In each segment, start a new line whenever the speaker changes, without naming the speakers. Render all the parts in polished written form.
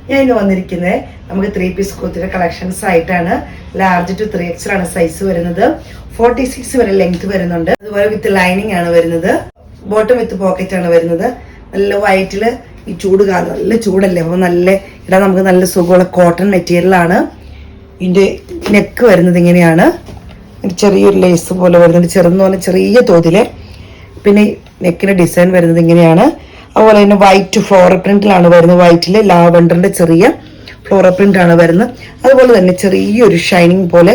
ഞാൻ ഇന്ന് വന്നിരിക്കുന്നത് നമുക്ക് 3 പീസ് കുർത്തിയുടെ കളക്ഷൻസ് ആയിട്ടാണ്. ലാർജ് ടു 3XL ആണ് സൈസ് വരുന്നത്. 46 വരെ ലെങ്ത് വരുന്നുണ്ട്. അതുപോലെ വിത്ത് ലൈനിങ് ആണ് വരുന്നത്. ബോട്ടം വിത്ത് പോക്കറ്റ് ആണ് വരുന്നത്. നല്ല വൈറ്റില് ഈ ചൂട് കാലം നല്ല ചൂടല്ലേ, അപ്പോൾ നല്ല ഇടാൻ നമുക്ക് നല്ല സുഖമുള്ള കോട്ടൺ മെറ്റീരിയൽ ആണ്. ഇതിന്റെ നെക്ക് വരുന്നത് ഇങ്ങനെയാണ്. ചെറിയൊരു ലേസ് പോലെ വരുന്നുണ്ട്, ചെറുന്ന് പോലെ ചെറിയ തോതില്. പിന്നെ നെക്കിന്റെ ഡിസൈൻ വരുന്നത് ഇങ്ങനെയാണ്. അതുപോലെ തന്നെ വൈറ്റ് ഫ്ലോറൽ പ്രിന്റിലാണ് വരുന്നത്. വൈറ്റില് ലാവണ്ടറിന്റെ ചെറിയ ഫ്ലോറൽ പ്രിന്റ് ആണ് വരുന്നത്. അതുപോലെ തന്നെ ചെറിയൊരു ഷൈനിങ് പോലെ,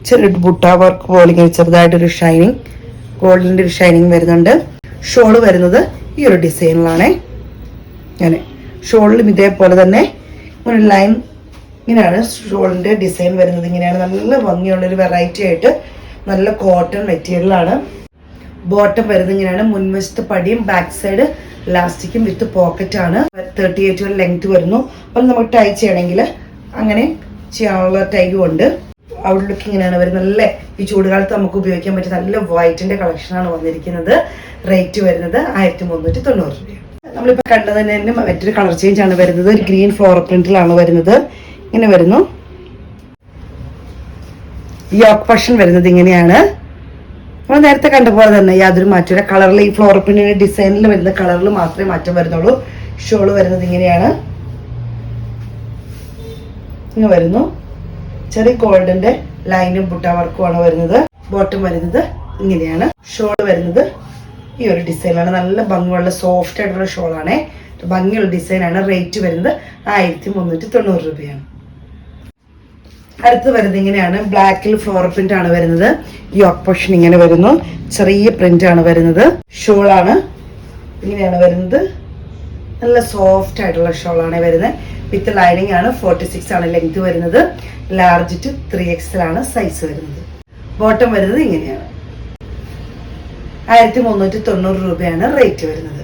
ചെറിയൊരു ബുട്ട വർക്ക് പോലെ ഇങ്ങനെ ചെറുതായിട്ടൊരു ഷൈനിങ്, ഗോൾഡിന്റെ ഒരു ഷൈനിങ് വരുന്നുണ്ട്. ഷോള് വരുന്നത് ഈ ഒരു ഡിസൈനിലാണ്. അങ്ങനെ ഷോളിലും ഇതേപോലെ തന്നെ ഒരു ലൈൻ ഇങ്ങനെയാണ് ഷോളിന്റെ ഡിസൈൻ വരുന്നത്. ഇങ്ങനെയാണ് നല്ല ഭംഗിയുള്ളൊരു വെറൈറ്റി ആയിട്ട് നല്ല കോട്ടൺ മെറ്റീരിയലാണ്. ബോട്ടം വരുന്നത് ഇങ്ങനെയാണ്. മുൻവശത്ത് പടിയും ബാക്ക് സൈഡ് ലാസ്റ്റിക്കും വിത്ത് പോക്കറ്റ് ആണ്. 38 വരെ ലെങ്ത് വരുന്നു. അപ്പം നമുക്ക് ടൈ ചെയ്യണമെങ്കിൽ അങ്ങനെ ചെയ്യാനുള്ള ടൈയും ഉണ്ട്. ഔട്ട്ലുക്ക് ഇങ്ങനെയാണ് വരുന്നത്. നല്ല ഈ ചൂടുകാലത്ത് നമുക്ക് ഉപയോഗിക്കാൻ പറ്റിയ നല്ല വൈറ്റിന്റെ കളക്ഷനാണ് വന്നിരിക്കുന്നത്. റേറ്റ് വരുന്നത് 1390 രൂപ. നമ്മളിപ്പോൾ കണ്ടത് തന്നെ മറ്റൊരു കളർ ചേഞ്ച് ആണ് വരുന്നത്. ഒരു ഗ്രീൻ ഫ്ലോറൽ പ്രിന്റിലാണ് വരുന്നത്. ഇങ്ങനെ വരുന്നു. യോക്ക് പോർഷൻ വരുന്നത് ഇങ്ങനെയാണ്. നമ്മൾ നേരത്തെ കണ്ട പോലെ തന്നെ യാതൊരു മാറ്റമില്ല. കളറിൽ ഈ ഫ്ലോറൽ പ്രിന്റിന്റെ ഡിസൈനിൽ വരുന്ന കളറിൽ മാത്രമേ മാറ്റം വരുന്നുള്ളൂ. ഷോള് വരുന്നത് ഇങ്ങനെയാണ്. ഇങ്ങനെ വരുന്നു. ചെറിയ ഗോൾഡിന്റെ ലൈനും ബുട്ട വർക്കുമാണ് വരുന്നത്. ബോട്ടം വരുന്നത് ഇങ്ങനെയാണ്. ഷോള് വരുന്നത് ഈ ഒരു ഡിസൈനാണ്. നല്ല ഭംഗിയുള്ള സോഫ്റ്റ് ആയിട്ടുള്ള ഷോളാണ്. ഭംഗിയുള്ള ഡിസൈനാണ്. റേറ്റ് വരുന്നത് 1390 രൂപയാണ്. അടുത്ത് വരുന്നത് ഇങ്ങനെയാണ്. ബ്ലാക്കിൽ ഫ്ലോറൽ പ്രിന്റ് ആണ് വരുന്നത്. യോക്ക് പോർഷൻ ഇങ്ങനെ വരുന്നു. ചെറിയ പ്രിന്റ് ആണ് വരുന്നത്. ഷോളാണ് ഇങ്ങനെയാണ് വരുന്നത്. നല്ല സോഫ്റ്റ് ആയിട്ടുള്ള ഷോളാണ് വരുന്നത്. വിത്ത് ലൈനിങ് ആണ്. 46 ആണ് ലെങ്ത് വരുന്നത്. ലാർജ് ടു 3XL ആണ് സൈസ് വരുന്നത്. ബോട്ടം വരുന്നത് ഇങ്ങനെയാണ്. 1390 രൂപയാണ് റേറ്റ് വരുന്നത്.